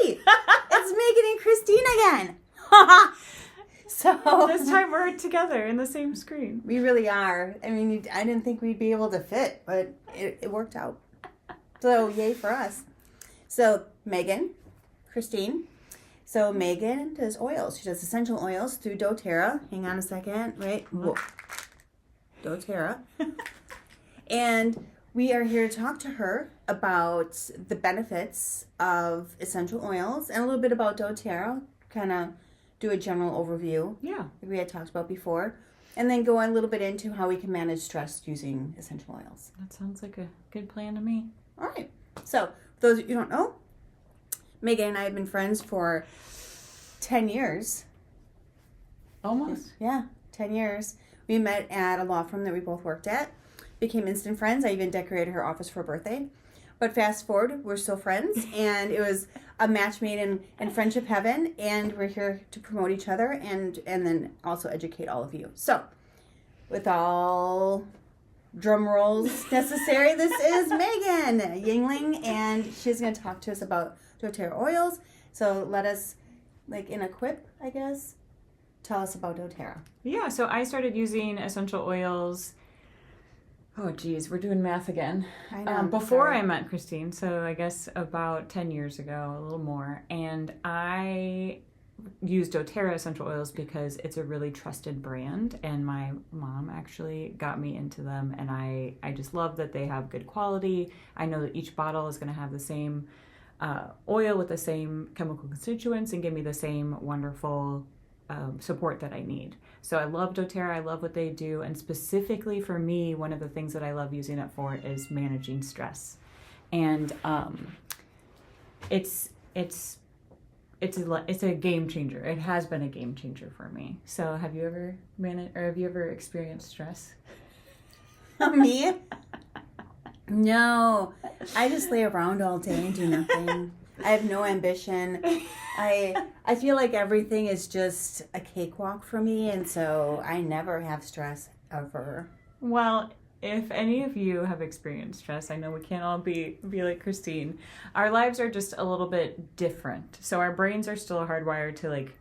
Hey, it's Megan and Christine again. So this time we're together in the same screen. We really are. I mean, I didn't think we'd be able to fit, but it worked out. So yay for us. So Megan, Christine. So Megan does oils. She does essential oils through Doterra. Hang on a second. Right? Whoa. Doterra. And we are here to talk to her about the benefits of essential oils and a little bit about Doterra. Kind of do a general overview. Yeah. Like we had talked about before. And then go a little bit into how we can manage stress using essential oils. That sounds like a good plan to me. All right. So, for those of you who don't know, Megan and I have been friends for 10 years. Almost. Yeah, 10 years. We met at a law firm that we both worked at. Became instant friends. I even decorated her office for her birthday. But fast forward, we're still friends. And it was a match made in friendship heaven. And we're here to promote each other and then also educate all of you. So, with all drum rolls necessary, this is Megan YingLing, and she's going to talk to us about Doterra oils. So let us, like in a quip, I guess, tell us about Doterra. Yeah, so I started using essential oils. Oh, geez, we're doing math again. I know. Before I met Christine, so I guess about 10 years ago, a little more. And I use Doterra essential oils because it's a really trusted brand, and my mom actually got me into them, and I just love that they have good quality. I know that each bottle is going to have the same oil with the same chemical constituents and give me the same wonderful support that I need. So I love Doterra. I love what they do, and specifically for me, one of the things that I love using it for is managing stress. And it's a game changer. It has been a game changer for me. So have you ever experienced stress? Me? No. I just lay around all day and do nothing. I have no ambition. I feel like everything is just a cakewalk for me, and so I never have stress ever. Well, if any of you have experienced stress, I know we can't all be like Christine. Our lives are just a little bit different. So our brains are still hardwired to like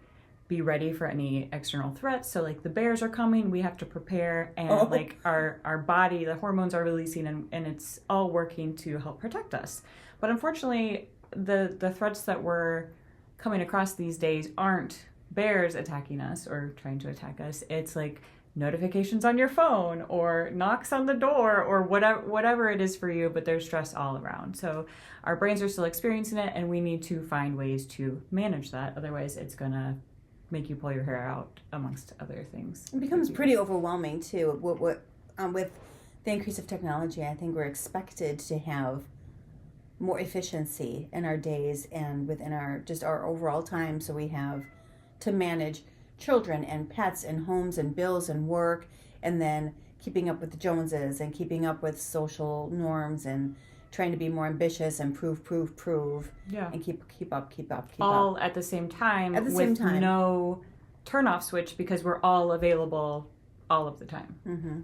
be ready for any external threats. So like the bears are coming, we have to prepare, and like our body, the hormones are releasing, and it's all working to help protect us. But unfortunately, the threats that we're coming across these days aren't bears attacking us or trying to attack us. It's like notifications on your phone or knocks on the door or whatever it is for you, but there's stress all around. So our brains are still experiencing it, and we need to find ways to manage that. Otherwise, it's going to make you pull your hair out, amongst other things. It becomes pretty overwhelming, too. With the increase of technology, I think we're expected to have more efficiency in our days and within our overall time. So we have to manage children and pets and homes and bills and work, and then keeping up with the Joneses and keeping up with social norms and trying to be more ambitious and prove. Yeah. And keep up. All at the same time. With no turn-off switch, because we're all available all of the time. Mm-hmm.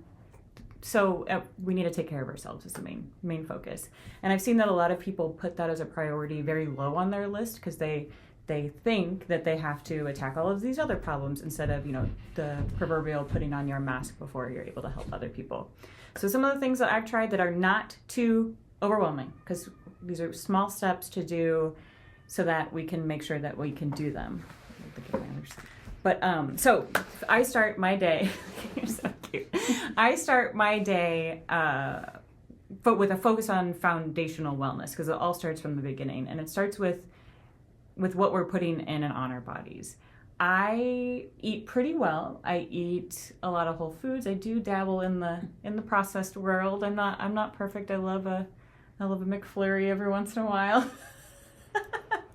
So we need to take care of ourselves is the main focus. And I've seen that a lot of people put that as a priority very low on their list, because they think that they have to attack all of these other problems instead of, the proverbial putting on your mask before you're able to help other people. So some of the things that I've tried that are not too overwhelming, because these are small steps to do so that we can make sure that we can do them. But so I start my day. You're so cute. I start my day but with a focus on foundational wellness, because it all starts from the beginning, and it starts with what we're putting in and on our bodies. I eat pretty well. I eat a lot of whole foods. I do dabble in the processed world. I'm not perfect. I love a McFlurry every once in a while.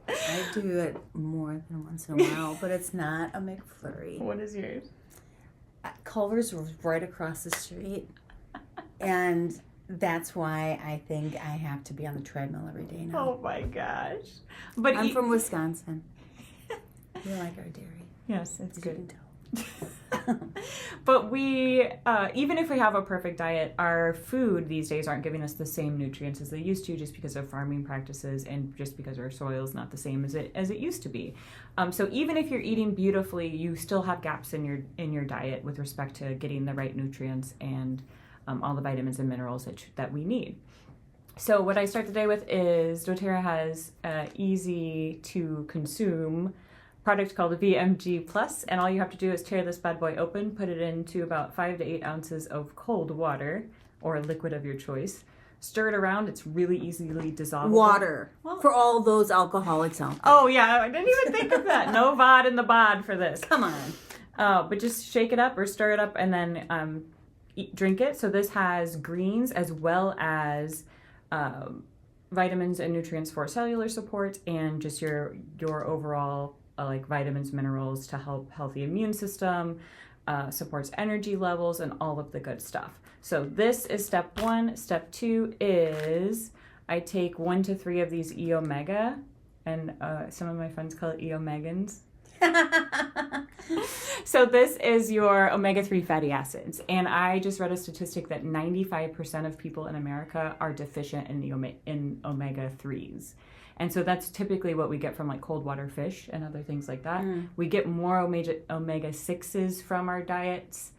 I do it more than once in a while, but it's not a McFlurry. What is yours? Culver's was right across the street, and that's why I think I have to be on the treadmill every day now. Oh my gosh! But I'm from Wisconsin. We like our dairy. Yes, it's good. You can tell. But we, even if we have a perfect diet, our food these days aren't giving us the same nutrients as they used to, just because of farming practices and just because our soil is not the same as it used to be. So even if you're eating beautifully, you still have gaps in your diet with respect to getting the right nutrients and all the vitamins and minerals that we need. So what I start the day with is Doterra has easy to consume product called VMG Plus, and all you have to do is tear this bad boy open, put it into about 5 to 8 ounces of cold water or liquid of your choice. Stir it around. It's really easily dissolvable. Water. Well, for all those alcoholics out there. Oh, yeah. I didn't even think of that. No VOD in the bod for this. Come on. But just shake it up or stir it up and then drink it. So this has greens as well as vitamins and nutrients for cellular support and just your overall like vitamins, minerals to help healthy immune system, supports energy levels and all of the good stuff. So this is step 1. Step 2 is I take 1 to 3 of these E-Omega, and some of my friends call it E-Omegans. So this is your omega-3 fatty acids, and I just read a statistic that 95% of people in America are deficient in omega-3s. And so that's typically what we get from like cold water fish and other things like that. We get more omega-6s from our diets,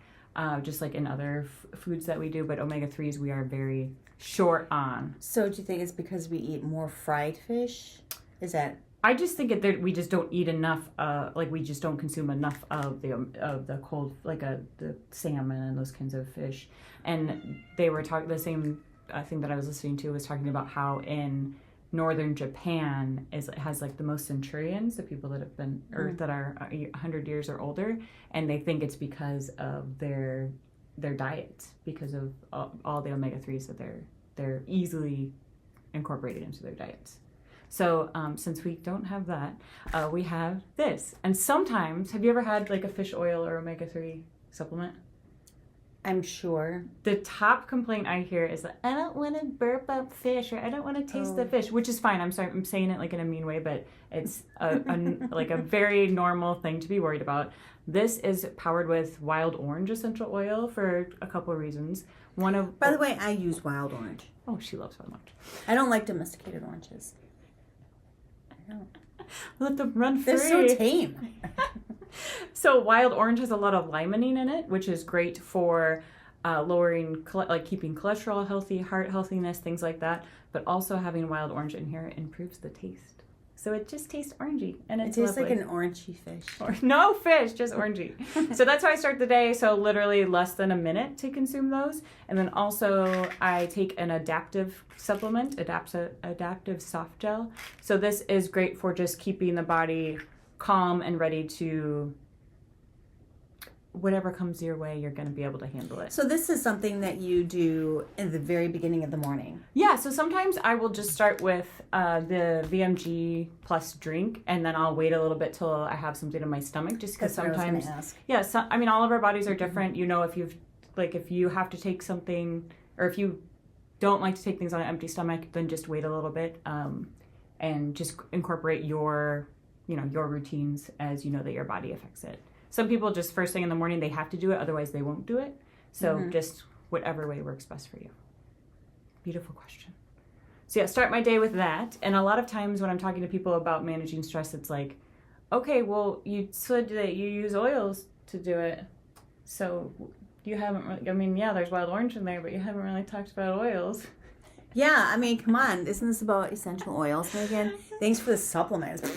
just like in other foods that we do, but omega-3s we are very short on. So do you think it's because we eat more fried fish? Is that... I just think that we just don't eat enough, like we just don't consume enough of the cold, like the salmon and those kinds of fish. And they were talking, the same thing that I was listening to was talking about how in northern Japan has like the most centurions, the people that have been, or that are 100 years or older, and they think it's because of their diet, because of all the omega-3s that they're easily incorporated into their diets. So since we don't have that, we have this. And sometimes, have you ever had like a fish oil or omega-3 supplement? I'm sure. The top complaint I hear is that I don't want to burp up fish, or I don't want to taste the fish, which is fine. I'm sorry, I'm saying it like in a mean way, but it's like a very normal thing to be worried about. This is powered with wild orange essential oil for a couple of reasons. By the way, I use wild orange. Oh, she loves wild orange. I don't like domesticated oranges. Let them run free. They're so tame. So wild orange has a lot of limonene in it, which is great for lowering, keeping cholesterol healthy, heart healthiness, things like that. But also having wild orange in here improves the taste. So it just tastes orangey, and it tastes like an orangey fish. No fish, just orangey. So that's how I start the day. So literally less than a minute to consume those. And then also I take an adaptive supplement, adaptive soft gel. So this is great for just keeping the body calm and ready to whatever comes your way, you're going to be able to handle it. So this is something that you do in the very beginning of the morning. Yeah, so sometimes I will just start with the VMG Plus drink, and then I'll wait a little bit till I have something in my stomach, just because sometimes, I mean, all of our bodies are different. You know, if you have to take something, or if you don't like to take things on an empty stomach, then just wait a little bit, and just incorporate your routines as you know that your body affects it. Some people just first thing in the morning, they have to do it. Otherwise, they won't do it. So just whatever way works best for you. Beautiful question. So yeah, start my day with that. And a lot of times when I'm talking to people about managing stress, it's like, okay, well, you said that you use oils to do it. So you haven't really, I mean, yeah, there's wild orange in there, but you haven't really talked about oils. Yeah, I mean, come on. Isn't this about essential oils, Megan? Thanks for the supplements.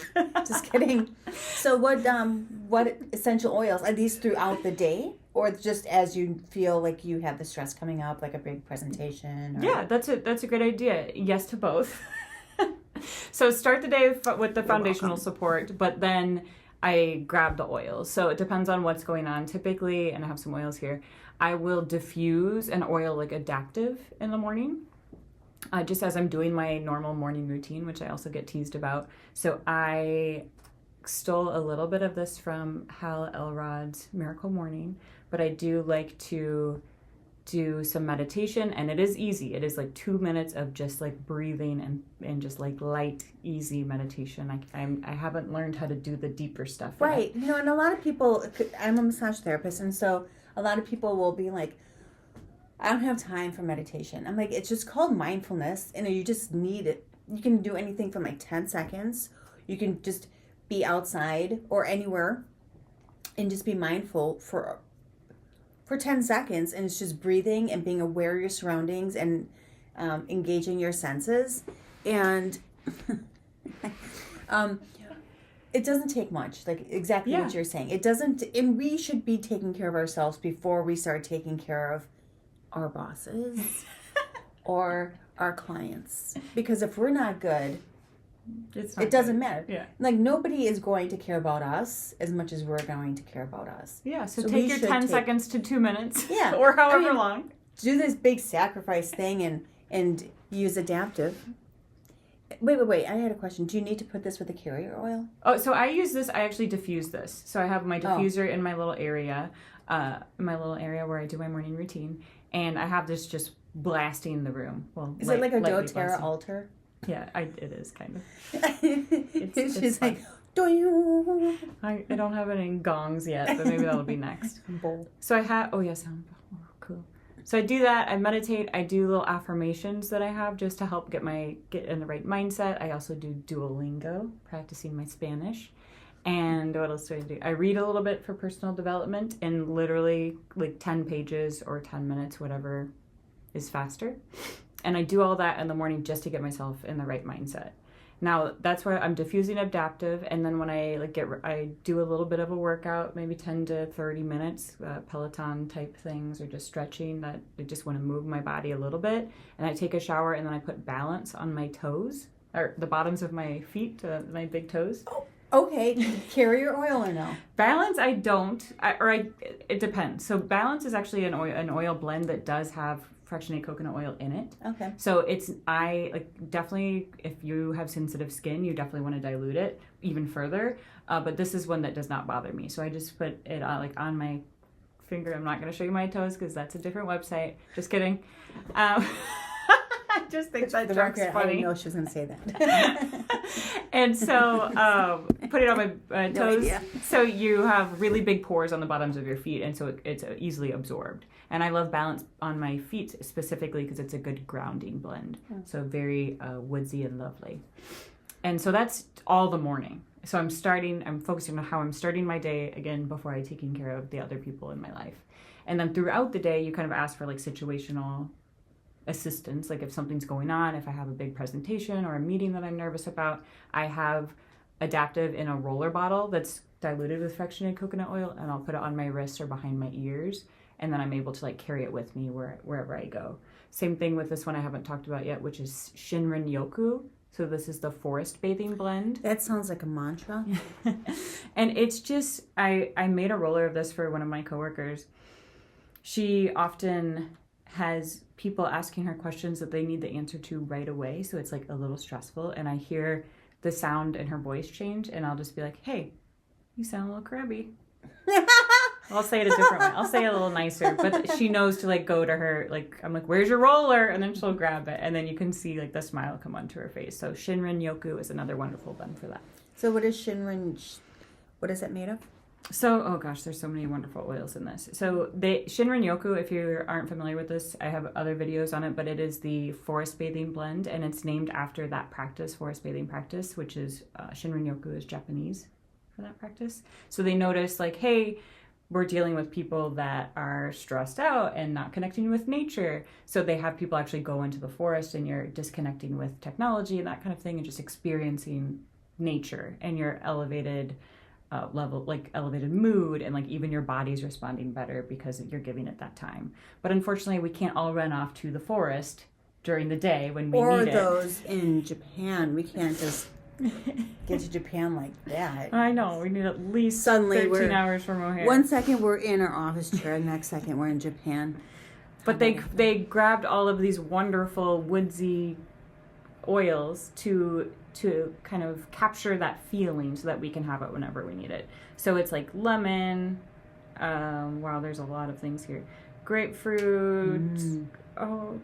Just kidding. So what essential oils? Are these throughout the day? Or just as you feel like you have the stress coming up, like a big presentation? Or... Yeah, that's a great idea. Yes to both. So start the day with the foundational support, but then I grab the oils. So it depends on what's going on. Typically, and I have some oils here, I will diffuse an oil like adaptive in the morning. Just as I'm doing my normal morning routine, which I also get teased about. So I stole a little bit of this from Hal Elrod's Miracle Morning, but I do like to do some meditation, and it is easy. It is like 2 minutes of just like breathing and just like light, easy meditation. I haven't learned how to do the deeper stuff yet. Right. You know, and a lot of people, I'm a massage therapist, and so a lot of people will be like, I don't have time for meditation. I'm like, it's just called mindfulness, and you just need it. You can do anything from like 10 seconds. You can just be outside or anywhere and just be mindful for 10 seconds, and it's just breathing and being aware of your surroundings and engaging your senses. And it doesn't take much, like exactly what you're saying. It doesn't, and we should be taking care of ourselves before we start taking care of our bosses or our clients. Because if we're not good, it doesn't matter. Yeah. Like, nobody is going to care about us as much as we're going to care about us. Yeah, so take your 10 seconds to 2 minutes. Yeah. Or however long. Do this big sacrifice thing and use adaptive. Wait. I had a question. Do you need to put this with a carrier oil? Oh, so I use this. I actually diffuse this. So I have my diffuser in my little area where I do my morning routine. And I have this just blasting the room. Well, is it like a Doterra altar? Yeah, it is kind of. It's just fun. like, do I don't have any gongs yet, but maybe that'll be next. So I have, cool. So I do that, I meditate, I do little affirmations that I have just to help get in the right mindset. I also do Duolingo, practicing my Spanish. And what else do I do? I read a little bit for personal development, and literally like 10 pages or 10 minutes, whatever is faster. And I do all that in the morning just to get myself in the right mindset. Now, that's where I'm diffusing adaptive, and then when I I do a little bit of a workout, maybe 10 to 30 minutes, Peloton type things, or just stretching, that I just want to move my body a little bit. And I take a shower, and then I put balance on my toes, or the bottoms of my feet, my big toes. Oh, okay. Carrier oil or no? Balance, I don't. It depends. So balance is actually an oil blend that does have fractionated coconut oil in it. Okay. So definitely, if you have sensitive skin, you definitely want to dilute it even further. But this is one that does not bother me. So I just put it on my finger. I'm not going to show you my toes because that's a different website. Just kidding. I just think that joke's funny. I didn't know she was going to say that. And so put it on my toes. No, so you have really big pores on the bottoms of your feet, and so it's easily absorbed. And I love balance on my feet specifically because it's a good grounding blend. So very woodsy and lovely. And so that's all the morning. So I'm focusing on how I'm starting my day again before I'm taking care of the other people in my life. And then throughout the day, you kind of ask for like situational assistance. Like if something's going on, if I have a big presentation or a meeting that I'm nervous about, I have adaptive in a roller bottle that's diluted with fractionated coconut oil, and I'll put it on my wrists or behind my ears. And then I'm able to like carry it with me wherever I go. Same thing with this one I haven't talked about yet, which is Shinrin Yoku. So this is the forest bathing blend. That sounds like a mantra. And it's just, I made a roller of this for one of my coworkers. She often has people asking her questions that they need the answer to right away. So it's like a little stressful. And I hear the sound in her voice change, and I'll just be like, hey, you sound a little crabby. I'll say it a different way. I'll say it a little nicer, but she knows to like go to her, like, I'm like, where's your roller? And then she'll grab it, and then you can see like the smile come onto her face. So Shinrin Yoku is another wonderful blend for that. So what is what is it made of? So, oh gosh, there's so many wonderful oils in this. So Shinrin Yoku, if you aren't familiar with this, I have other videos on it, but it is the forest bathing blend, and it's named after that practice, forest bathing practice, which is, Shinrin Yoku is Japanese for that practice. So they notice like, hey, we're dealing with people that are stressed out and not connecting with nature. So they have people actually go into the forest, and you're disconnecting with technology and that kind of thing, and just experiencing nature and your elevated level, like elevated mood, and like even your body's responding better because you're giving it that time. But unfortunately, we can't all run off to the forest during the day when we need it. Or those in Japan. We can't just get to Japan like that. I know. We need at least suddenly 13 hours from O'Hare. 1 second we're in our office chair, the next second we're in Japan. But they grabbed all of these wonderful woodsy oils to kind of capture that feeling so that we can have it whenever we need it. So it's like lemon, wow, there's a lot of things here. grapefruit,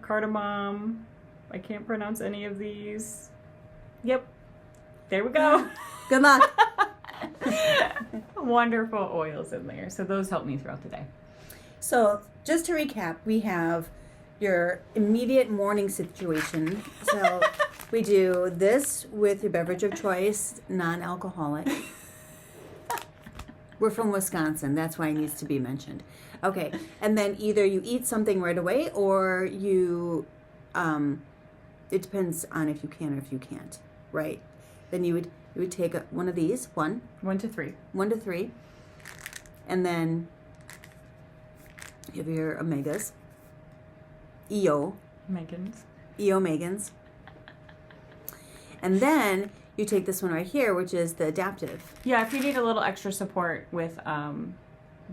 cardamom. I can't pronounce any of these. Yep. There we go. Good luck. Wonderful oils in there. So those help me throughout the day. So just to recap, we have your immediate morning situation. So we do this with your beverage of choice, non-alcoholic. We're from Wisconsin. That's why it needs to be mentioned. Okay. And then either you eat something right away or you, it depends on if you can or if you can't, right? Then you would take one of these, 1 to 3. 1 to 3. And then you have your omegas. Megans. And then you take this one right here, which is the adaptive. Yeah, if you need a little extra support with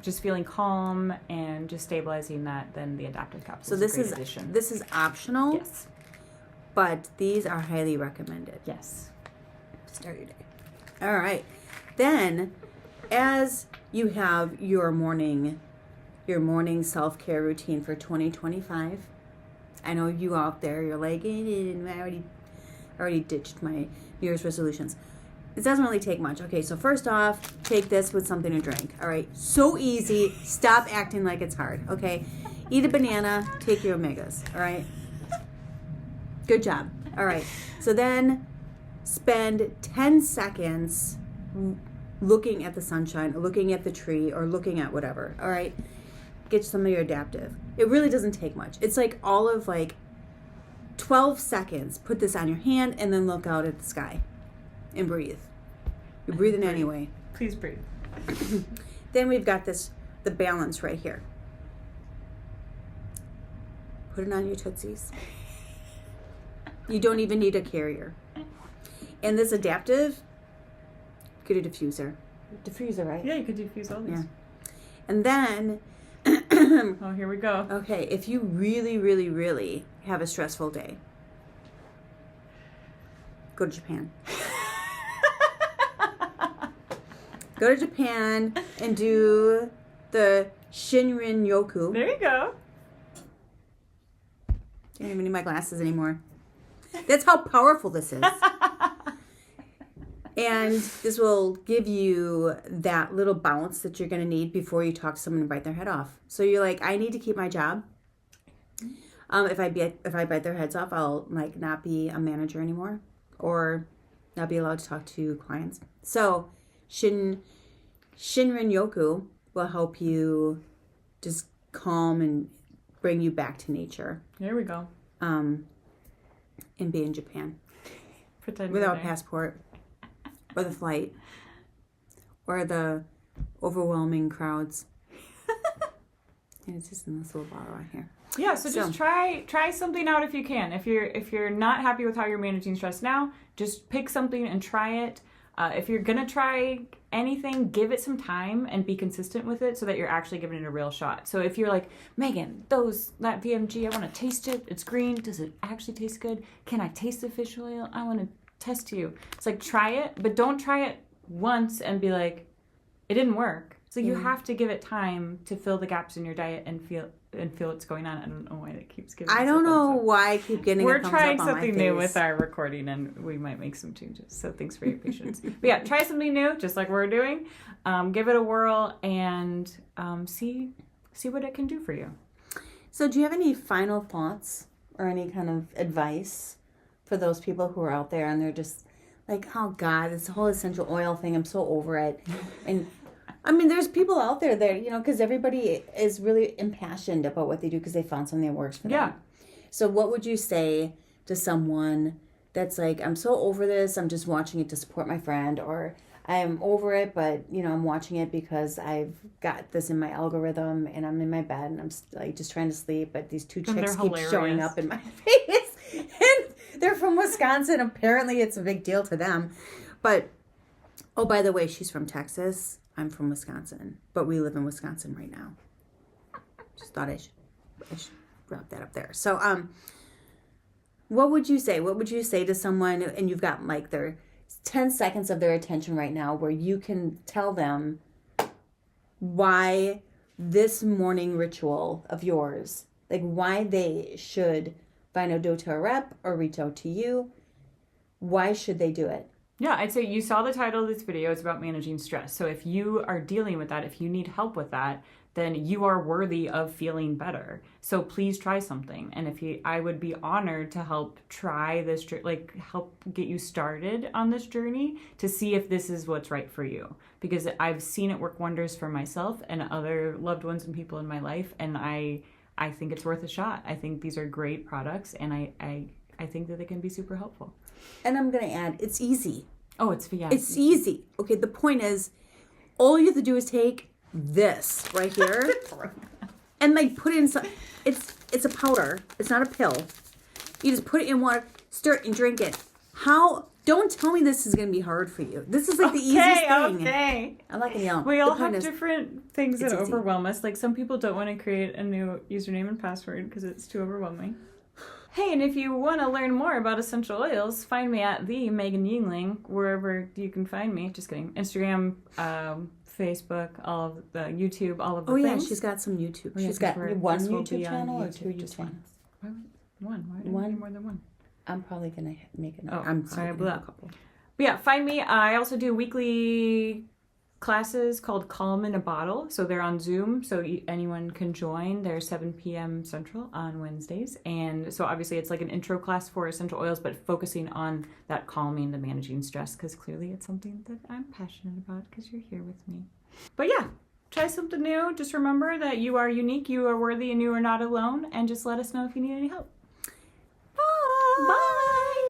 just feeling calm and just stabilizing that, then the adaptive capsule is a great addition. This is optional. Yes. But these are highly recommended. Yes. Start your day. All right. Then, as you have your morning self-care routine for 2025, I know you out there, you're like, I already ditched my New Year's resolutions. It doesn't really take much. Okay, so first off, take this with something to drink. All right, so easy. Stop acting like it's hard. Okay, eat a banana. Take your omegas. All right. Good job. All right. So then, spend 10 seconds looking at the sunshine, or looking at the tree, or looking at whatever. All right. Get some of your adaptive. It really doesn't take much. It's like all of 12 seconds. Put this on your hand and then look out at the sky and breathe. You're breathing anyway. Please breathe. Then we've got the balance right here. Put it on your tootsies. You don't even need a carrier. And this adaptive, get a diffuser. Diffuser, right? Yeah, you could diffuse all these. Yeah. And then oh, here we go. Okay, if you really, really, really have a stressful day, go to Japan. Go to Japan and do the Shinrin-yoku. There you go. Don't even need my glasses anymore. That's how powerful this is. And this will give you that little bounce that you're going to need before you talk to someone and bite their head off. So you're like, I need to keep my job. If I bite their heads off, I'll not be a manager anymore or not be allowed to talk to clients. So Shinrin-yoku will help you just calm and bring you back to nature. There we go. And be in Japan. Pretend without a passport. Or the flight. Or the overwhelming crowds. And it's just in this little bottle right here. Yeah, so just try something out if you can. If you're not happy with how you're managing stress now, just pick something and try it. If you're gonna try anything, give it some time and be consistent with it so that you're actually giving it a real shot. So if you're like, Megan, that VMG, I want to taste it. It's green. Does it actually taste good? Can I taste the fish oil? I want to test you. It's like, try it, but don't try it once and be like, it didn't work. So you have to give it time to fill the gaps in your diet and feel what's going on. I don't know why that keeps giving. I don't know why I keep getting. We're trying something new with our recording, and we might make some changes. So thanks for your patience. But yeah, try something new, just like we're doing. Give it a whirl and see what it can do for you. So, do you have any final thoughts or any kind of advice for those people who are out there and they're just like, oh God, this whole essential oil thing, I'm so over it. And I mean, there's people out there that, because everybody is really impassioned about what they do because they found something that works for them. Yeah. So what would you say to someone that's like, I'm so over this, I'm just watching it to support my friend, or I'm over it, but, I'm watching it because I've got this in my algorithm and I'm in my bed and I'm just trying to sleep, but these two chicks keep showing up in my face. And they're from Wisconsin. Apparently it's a big deal to them. But, oh, by the way, she's from Texas. I'm from Wisconsin, but we live in Wisconsin right now. Just thought I should wrap that up there. So, what would you say? What would you say to someone, and you've got their 10 seconds of their attention right now where you can tell them why this morning ritual of yours, like why they should find a Doterra rep or reach out to you. Why should they do it? Yeah, I'd say you saw the title of this video. It's about managing stress. So if you are dealing with that, if you need help with that, then you are worthy of feeling better. So please try something. And I would be honored to help try this, like help get you started on this journey to see if this is what's right for you. Because I've seen it work wonders for myself and other loved ones and people in my life. And I think it's worth a shot. I think these are great products, and I think that they can be super helpful. And I'm going to add, it's easy. Oh, it's easy. Okay, the point is, all you have to do is take this right here and like put it in some, it's a powder. It's not a pill. You just put it in water, stir it, and drink it. Don't tell me this is going to be hard for you. This is like the easiest thing. Okay. I'm not going to yell. We all have different things that overwhelm us. Like some people don't want to create a new username and password because it's too overwhelming. Hey, and if you want to learn more about essential oils, find me at the Megan YingLing, wherever you can find me. Just kidding. Instagram, Facebook, all of the YouTube, all of the things. Oh, yeah, she's got some YouTube. She's got one YouTube channel or two YouTube channels? One. Why do you need more than one? I'm probably going to make another. Oh, I'm sorry, I sorry, blew up. But yeah, find me. I also do weekly classes called Calm in a Bottle. So they're on Zoom, so anyone can join. They're 7 p.m. Central on Wednesdays. And so obviously it's like an intro class for essential oils, but focusing on that calming, the managing stress, because clearly it's something that I'm passionate about because you're here with me. But yeah, try something new. Just remember that you are unique, you are worthy, and you are not alone. And just let us know if you need any help. Bye.